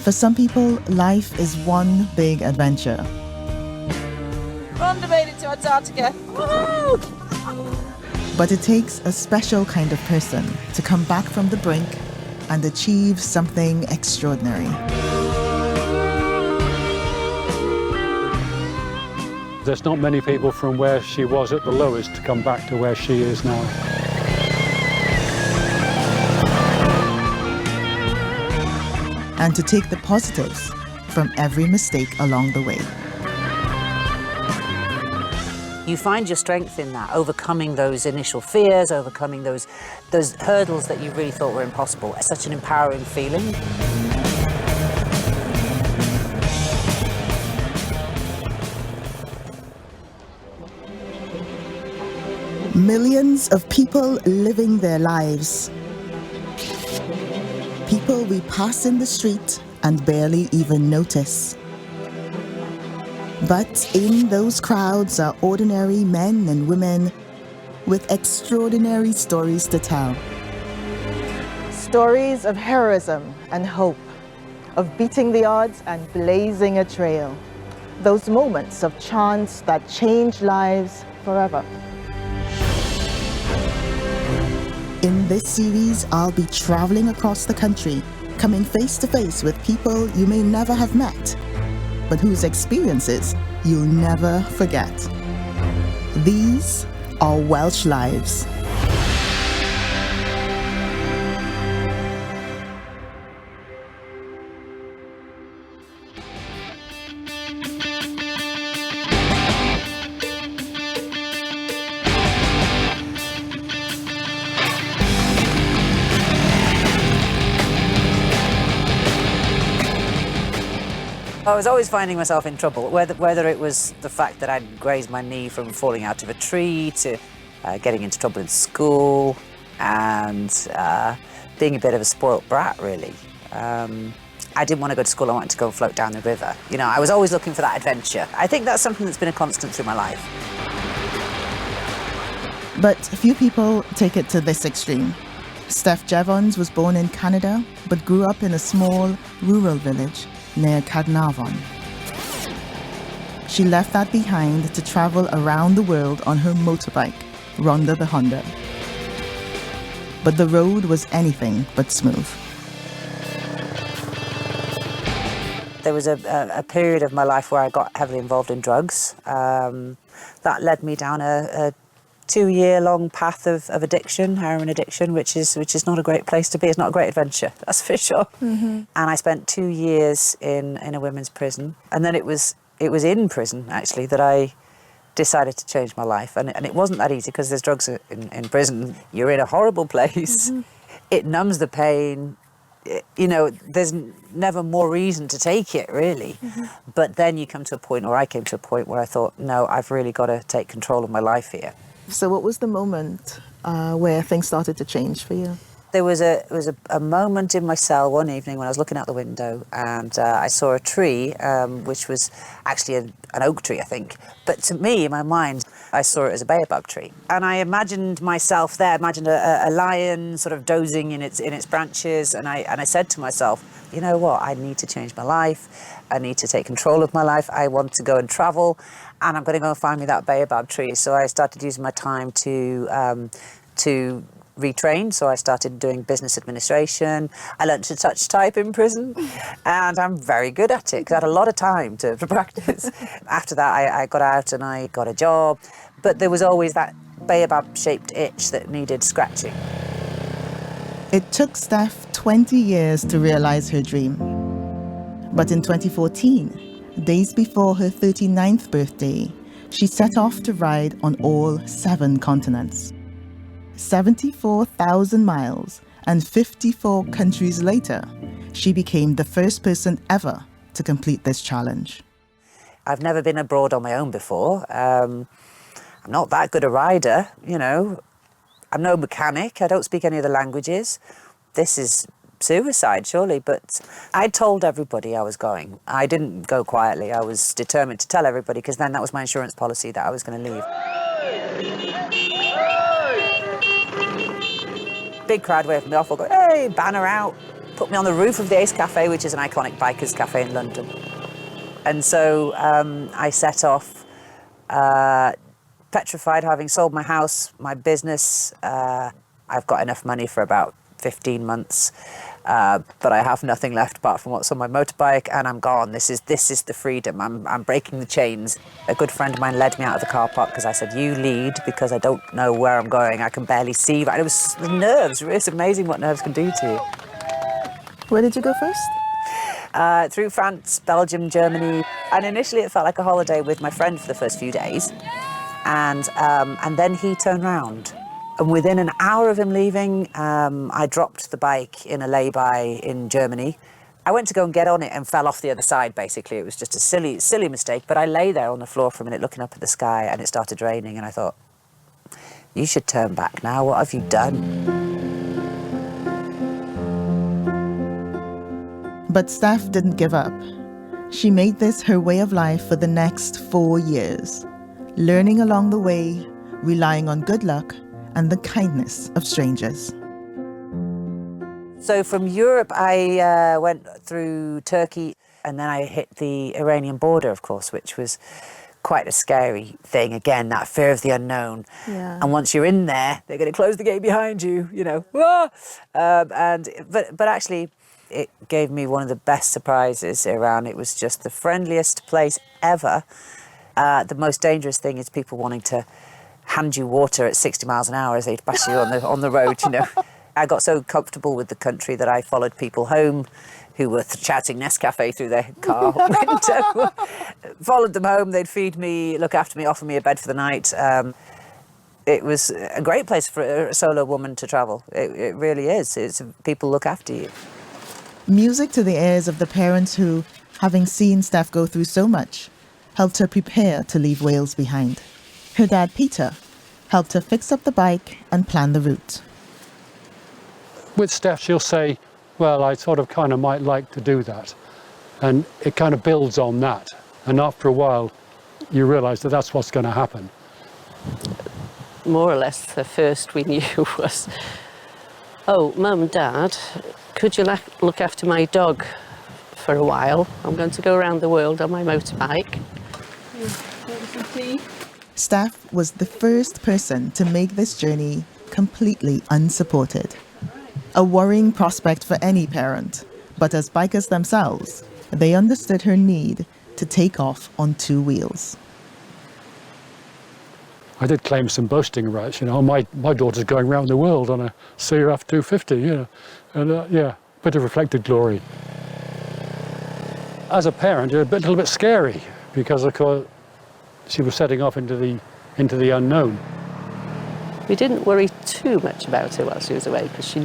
For some people, life is one big adventure. Rhonda made it to Antarctica. Woohoo! But it takes a special kind of person to come back from the brink and achieve something extraordinary. There's not many people from where she was at the lowest to come back to where she is now. And to take the positives from every mistake along the way. You find your strength in that, overcoming those initial fears, overcoming those hurdles that you really thought were impossible. It's such an empowering feeling. Millions of people living their lives. People we pass in the street and barely even notice. But in those crowds are ordinary men and women with extraordinary stories to tell. Stories of heroism and hope, of beating the odds and blazing a trail. Those moments of chance that change lives forever. In this series, I'll be traveling across the country, coming face to face with people you may never have met, but whose experiences you'll never forget. These are Welsh lives. I was always finding myself in trouble, whether it was the fact that I'd grazed my knee from falling out of a tree to getting into trouble in school and being a bit of a spoilt brat, really. I didn't want to go to school, I wanted to go and float down the river. You know, I was always looking for that adventure. I think that's something that's been a constant through my life. But few people take it to this extreme. Steph Jeavons was born in Canada, but grew up in a small rural village near Cadnarvon. She left that behind to travel around the world on her motorbike, Rhonda the Honda. But the road was anything but smooth. There was a period of my life where I got heavily involved in drugs. That led me down a 2-year-long path of addiction, heroin addiction, which is not a great place to be. It's not a great adventure, that's for sure. Mm-hmm. And I spent 2 years in a women's prison, and then it was in prison actually that I decided to change my life. And it wasn't that easy because there's drugs in prison. You're in a horrible place. Mm-hmm. It numbs the pain. You know, there's never more reason to take it, really. Mm-hmm. But then you come to a point, or I came to a point where I thought, no, I've really got to take control of my life here. So what was the moment where things started to change for you? There was a moment in my cell one evening when I was looking out the window and I saw a tree, which was actually an oak tree, I think. But to me, in my mind, I saw it as a baobab tree. And I imagined myself there, imagined a lion sort of dozing in its branches. And I said to myself, you know what, I need to change my life. I need to take control of my life. I want to go and travel. And I'm going to go and find me that baobab tree. So I started using my time to retrain. So I started doing business administration. I learned to touch type in prison, and I'm very good at it because I had a lot of time to practice. After that, I got out and I got a job, but there was always that baobab-shaped itch that needed scratching. It took Steph 20 years to realize her dream. But in 2014, days before her 39th birthday, she set off to ride on all 7 continents. 74,000 miles and 54 countries later, she became the first person ever to complete this challenge. I've never been abroad on my own before. I'm not that good a rider, you know. I'm no mechanic, I don't speak any of the languages. This is suicide, surely, but I told everybody I was going. I didn't go quietly, I was determined to tell everybody because then that was my insurance policy that I was going to leave. Big crowd waved me off, I'll go, hey, banner out. put me on the roof of the Ace Cafe, which is an iconic bikers cafe in London. And so I set off, petrified, having sold my house, my business. I've got enough money for about 15 months, but I have nothing left apart from what's on my motorbike, and I'm gone. This is the freedom. I'm breaking the chains. A good friend of mine led me out of the car park because I said, you lead, because I don't know where I'm going. I can barely see. And it was the nerves. It's amazing what nerves can do to you. Where did you go first? Through France, Belgium, Germany. And initially it felt like a holiday with my friend for the first few days. And then he turned round. And within an hour of him leaving, I dropped the bike in a lay-by in Germany. I went to go and get on it and fell off the other side, basically. It was just a silly mistake. But I lay there on the floor for a minute looking up at the sky, and it started raining. And I thought, you should turn back now. What have you done? But Steph didn't give up. She made this her way of life for the next 4 years, learning along the way, relying on good luck and the kindness of strangers. So from Europe, I went through Turkey, and then I hit the Iranian border, of course, which was quite a scary thing. Again, that fear of the unknown. Yeah. And once you're in there, they're going to close the gate behind you, you know. But actually, it gave me one of the best surprises. Iran, it was just the friendliest place ever. The most dangerous thing is people wanting to hand you water at 60 miles an hour as they pass you on the road, you know. I got so comfortable with the country that I followed people home who were shouting Nescafe through their car window. Followed them home, they'd feed me, look after me, offer me a bed for the night. It was a great place for a solo woman to travel. It really is. People look after you. Music to the ears of the parents who, having seen Steph go through so much, helped her prepare to leave Wales behind. Her dad, Peter, helped her fix up the bike and plan the route. With Steph, she'll say, well, I sort of kind of might like to do that. And it kind of builds on that. And after a while, you realise that that's what's going to happen. More or less, the first we knew was, oh, Mum, Dad, could you look after my dog for a while? I'm going to go around the world on my motorbike. Steph was the first person to make this journey completely unsupported. A worrying prospect for any parent, but as bikers themselves, they understood her need to take off on two wheels. I did claim some boasting rights, you know. My daughter's going around the world on a CRF 250, you know. And yeah, bit of reflected glory. As a parent, you're a little bit scary because, of course, she was setting off into the unknown. We didn't worry too much about her while she was away because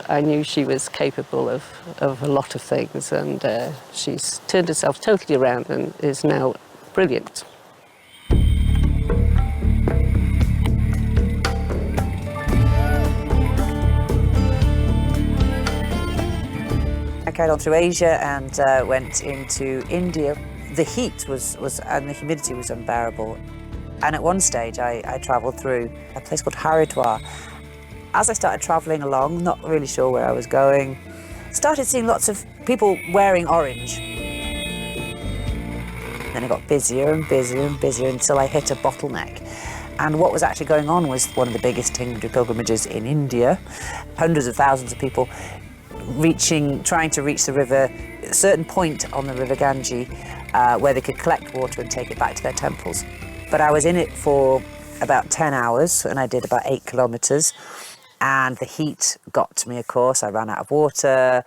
I knew she was capable of a lot of things, and she's turned herself totally around and is now brilliant. I carried on through Asia and went into India. The heat was and the humidity was unbearable. And at one stage, I travelled through a place called Haridwar. As I started travelling along, not really sure where I was going, started seeing lots of people wearing orange. Then it got busier and busier and busier until I hit a bottleneck. And what was actually going on was one of the biggest Hindu pilgrimages in India. Hundreds of thousands of people trying to reach the river, a certain point on the River Ganges, where they could collect water and take it back to their temples. But I was in it for about 10 hours and I did about 8 kilometres, and the heat got to me, of course. I ran out of water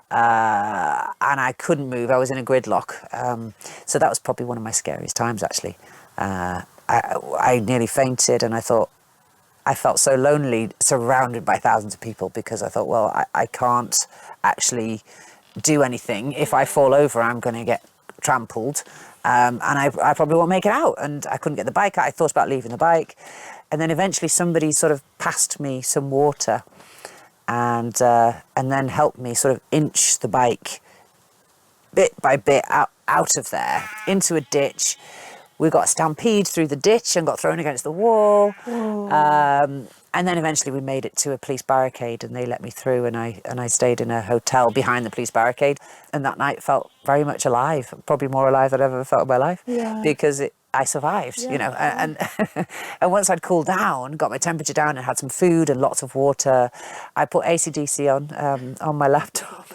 and I couldn't move. I was in a gridlock. So that was probably one of my scariest times, actually. I nearly fainted, and I felt so lonely surrounded by thousands of people, because I thought, well, I can't actually do anything. If I fall over, I'm going to get trampled. And I probably won't make it out. And I couldn't get the bike out. I thought about leaving the bike. And then eventually somebody sort of passed me some water and then helped me sort of inch the bike bit by bit out of there into a ditch We got stampeded through the ditch and got thrown against the wall. And then eventually we made it to a police barricade and they let me through, and I stayed in a hotel behind the police barricade. And that night felt very much alive, probably more alive than I've ever felt in my life, because I survived, you know. And and once I'd cooled down, got my temperature down and had some food and lots of water, I put AC/DC on my laptop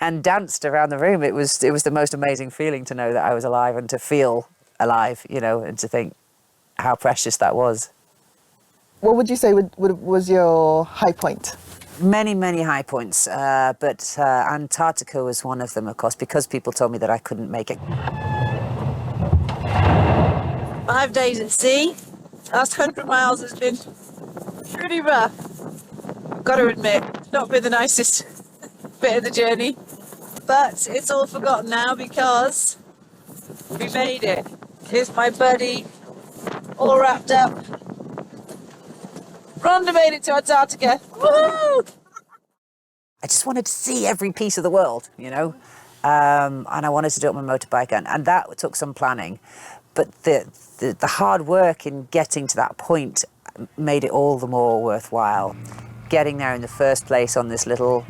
and danced around the room. It was the most amazing feeling to know that I was alive and to feel alive, you know, and to think how precious that was. What would you say was your high point? Many, many high points, but Antarctica was one of them, of course, because people told me that I couldn't make it. 5 days at sea. Last 100 miles has been pretty rough. I've got to admit, it's not been the nicest bit of the journey, but it's all forgotten now because we made it. Here's my buddy, all wrapped up. Rhonda made it to Antarctica. Woohoo! I just wanted to see every piece of the world, you know, and I wanted to do it on my motorbike, and that took some planning. But the hard work in getting to that point made it all the more worthwhile. Getting there in the first place on this little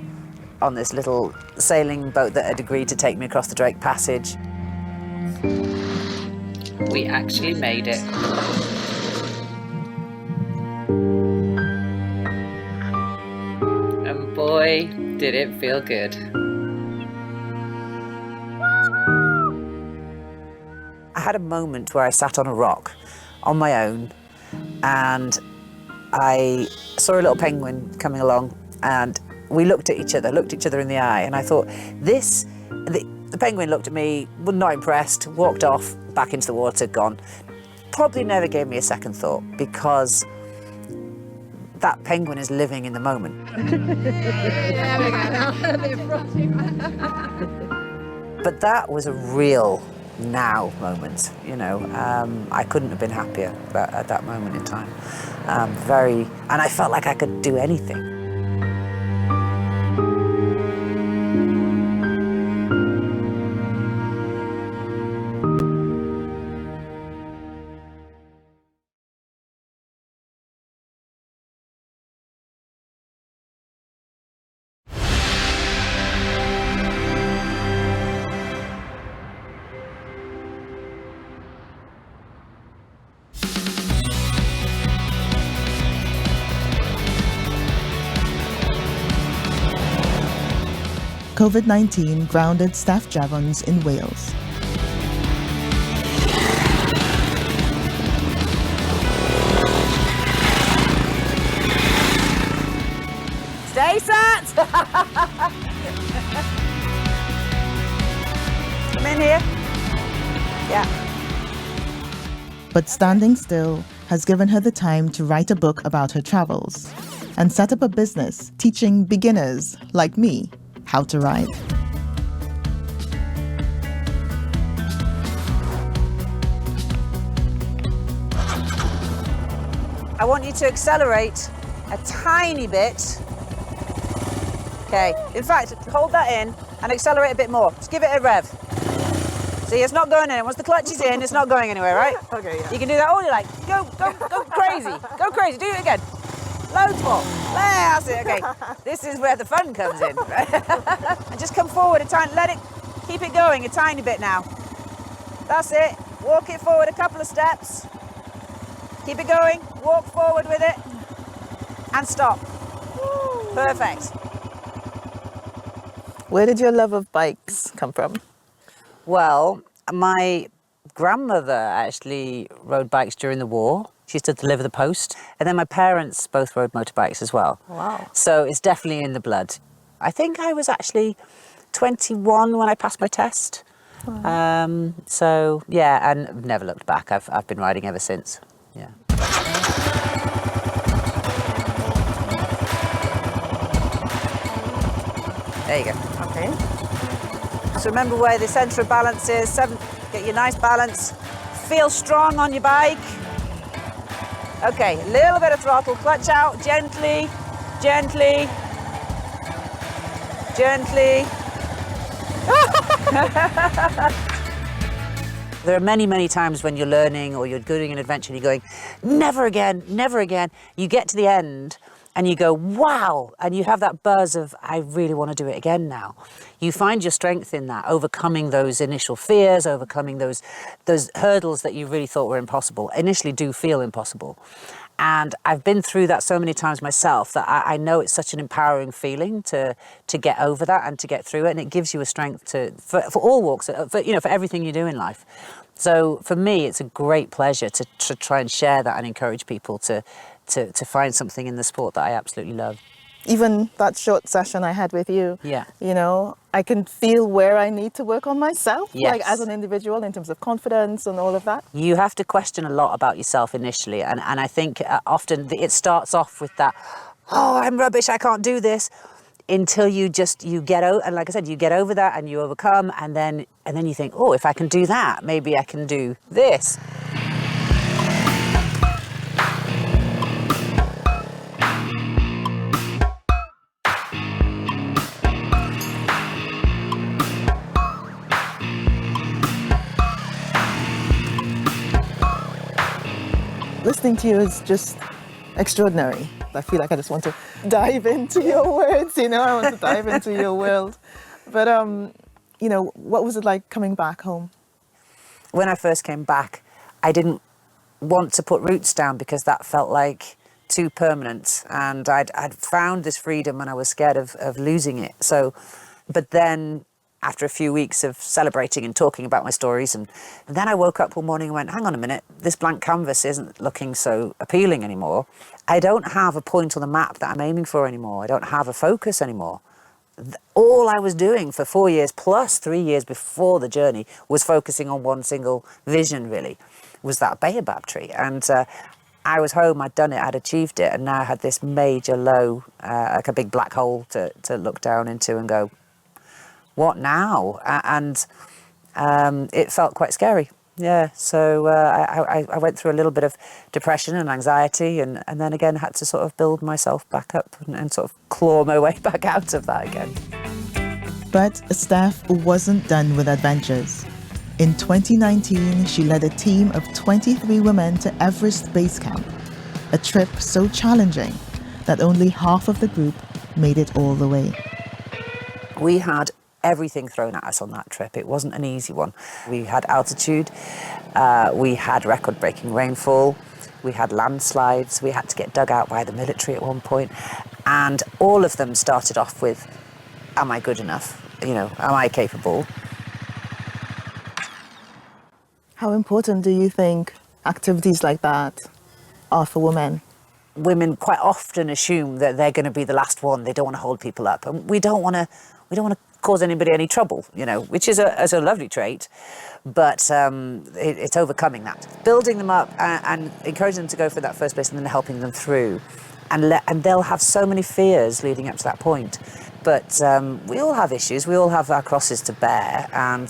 sailing boat that had agreed to take me across the Drake Passage. We actually made it. And boy, did it feel good. I had a moment where I sat on a rock on my own and I saw a little penguin coming along, and we looked at each other in the eye, and I thought, the penguin looked at me, was not impressed, walked off, back into the water, gone. Probably never gave me a second thought, because that penguin is living in the moment. But that was a real now moment, you know. I couldn't have been happier at that moment in time. And I felt like I could do anything. COVID-19 grounded Steph Jeavons in Wales. Stay sat! Come in here. Yeah. But standing still has given her the time to write a book about her travels and set up a business teaching beginners like me how to ride. I want you to accelerate a tiny bit. Okay, in fact, hold that in and accelerate a bit more. Just give it a rev. See, it's not going anywhere. Once the clutch is in, it's not going anywhere, right? Okay, yeah. You can do that all you like. Go crazy. Go crazy. Do it again. Loads more. There, that's it. Okay. This is where the fun comes in. And just come forward a tiny. Keep it going a tiny bit now. That's it. Walk it forward a couple of steps. Keep it going. Walk forward with it. And stop. Perfect. Where did your love of bikes come from? Well, my grandmother actually rode bikes during the war. She used to deliver the post. And then my parents both rode motorbikes as well. Wow. So it's definitely in the blood. I think I was actually 21 when I passed my test. Wow. So, yeah, and I've never looked back. I've been riding ever since. Yeah. There you go. Okay. So remember where the centre of balance is. Get your nice balance. Feel strong on your bike. Okay, a little bit of throttle. Clutch out gently, gently, gently. There are many, many times when you're learning or you're doing an adventure and you're going, never again, never again. You get to the end and you go, wow, and you have that buzz of, I really want to do it again now. You find your strength in that, overcoming those initial fears, overcoming those hurdles that you really thought were impossible, initially do feel impossible. And I've been through that so many times myself that I know it's such an empowering feeling to get over that and to get through it. And it gives you a strength for all walks, for everything you do in life. So for me, it's a great pleasure to try and share that and encourage people to find something in the sport that I absolutely love. Even that short session I had with you, Yeah. you know, I can feel where I need to work on myself, Yes. like as an individual in terms of confidence and all of that. You have to question a lot about yourself initially. And I think often it starts off with that, oh, I'm rubbish, I can't do this, until you get over, and like I said, you get over that and you overcome, and then you think, oh, if I can do that, maybe I can do this. Listening to you is just extraordinary. I feel like I just want to dive into your words, you know, I want to dive into your world. But, you know, what was it like coming back home? When I first came back, I didn't want to put roots down because that felt like too permanent. And I'd found this freedom and I was scared of losing it. So, but then after a few weeks of celebrating and talking about my stories, and then I woke up one morning and went, hang on a minute, this blank canvas isn't looking so appealing anymore. I don't have a point on the map that I'm aiming for anymore. I don't have a focus anymore. All I was doing for 4 years plus 3 years before the journey was focusing on one single vision, really, was that baobab tree. And I was home, I'd done it, I'd achieved it, and now I had this major low, like a big black hole to look down into and go, what now? And it felt quite scary. Yeah, so I went through a little bit of depression and anxiety, and then again had to sort of build myself back up and sort of claw my way back out of that again. But Steph wasn't done with adventures. In 2019, she led a team of 23 women to Everest Base Camp, a trip so challenging that only half of the group made it all the way. We had everything thrown at us on that trip. It wasn't an easy one. We had altitude, we had record-breaking rainfall, we had landslides, we had to get dug out by the military at one point, and all of them started off with, am I good enough? You know, am I capable? How important do you think activities like that are for women? Women quite often assume that they're going to be the last one. They don't want to hold people up, and we don't want to cause anybody any trouble, you know, which is a lovely trait, but it's overcoming that, building them up and encouraging them to go for that first place, and then helping them through, and they'll have so many fears leading up to that point. But we all have issues, we all have our crosses to bear, and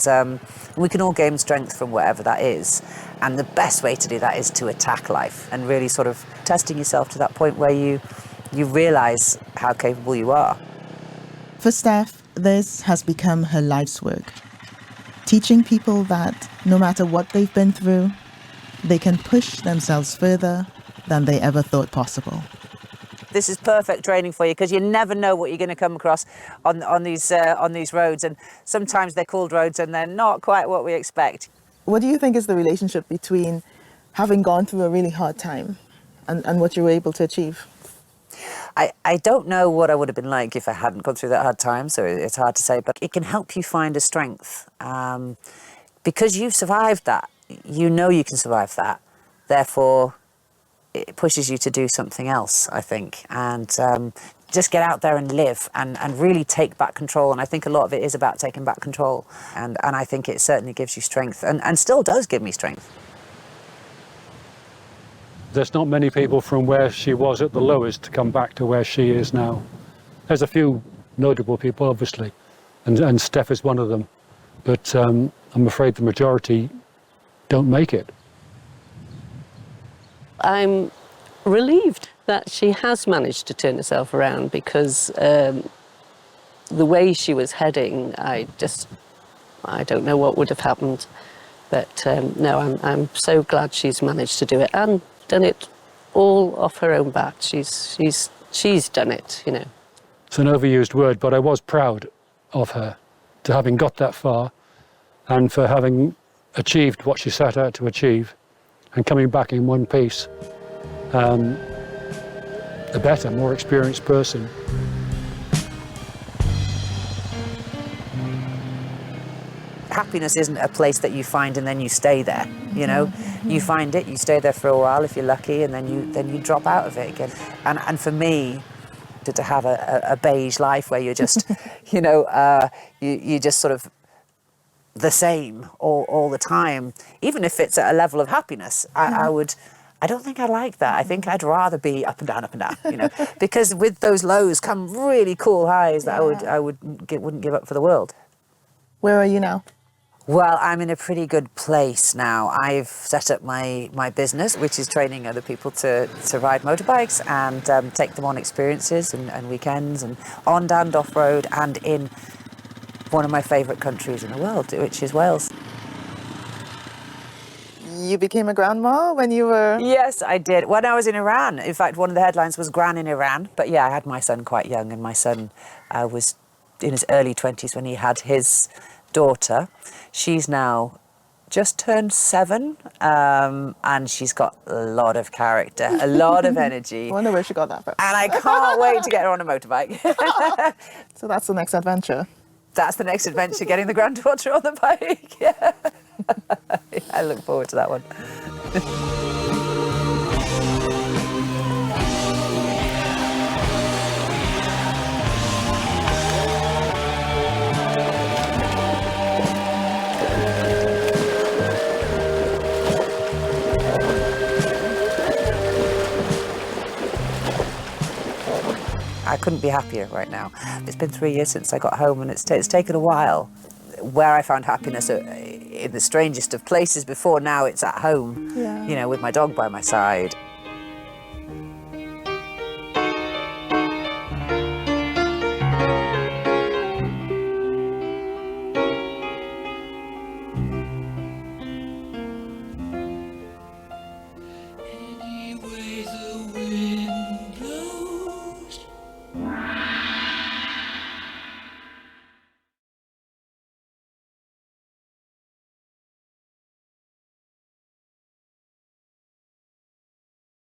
we can all gain strength from whatever that is. And the best way to do that is to attack life and really sort of testing yourself to that point where you realise how capable you are. For Steph, this has become her life's work. Teaching people that no matter what they've been through, they can push themselves further than they ever thought possible. This is perfect training for you because you never know what you're going to come across on these roads, and sometimes they're called roads and they're not quite what we expect. What do you think is the relationship between having gone through a really hard time and what you were able to achieve? I don't know what I would have been like if I hadn't gone through that hard time, so it's hard to say, but it can help you find a strength. Because you've survived that, you know you can survive that, therefore it pushes you to do something else, I think, and just get out there and live and really take back control. And I think a lot of it is about taking back control, and I think it certainly gives you strength, and still does give me strength. There's not many people from where she was at the lowest to come back to where she is now. There's a few notable people, obviously, and Steph is one of them, but I'm afraid the majority don't make it. I'm relieved that she has managed to turn herself around, because the way she was heading, I don't know what would have happened. But no, I'm so glad she's managed to do it and done it all off her own bat. She's done it, you know. It's an overused word, but I was proud of her to having got that far and for having achieved what she set out to achieve and coming back in one piece a better, more experienced person. Happiness isn't a place that you find and then you stay there, you know. You find it, you stay there for a while if you're lucky, and then you drop out of it again. And for me, to have a beige life where you're just, you know, you just sort of the same all the time, even if it's at a level of happiness, I don't think I like that. I think I'd rather be up and down, you know, because with those lows come really cool highs that I wouldn't give up for the world. Where are you now? Well, I'm in a pretty good place now. I've set up my business, which is training other people to ride motorbikes and take them on experiences and weekends and on and off-road, and in one of my favourite countries in the world, which is Wales. You became a grandma when you were... Yes, I did. When I was in Iran. In fact, one of the headlines was Gran in Iran. But yeah, I had my son quite young, and my son was in his early 20s when he had his daughter. She's now just turned 7, and she's got a lot of character, a lot of energy. I wonder where she got that from. And I can't wait to get her on a motorbike. So that's the next adventure. That's the next adventure, getting the granddaughter on the bike. Yeah. I look forward to that one. I couldn't be happier right now. It's been 3 years since I got home, and it's taken a while. Where I found happiness in the strangest of places before, now it's at home, you know, with my dog by my side.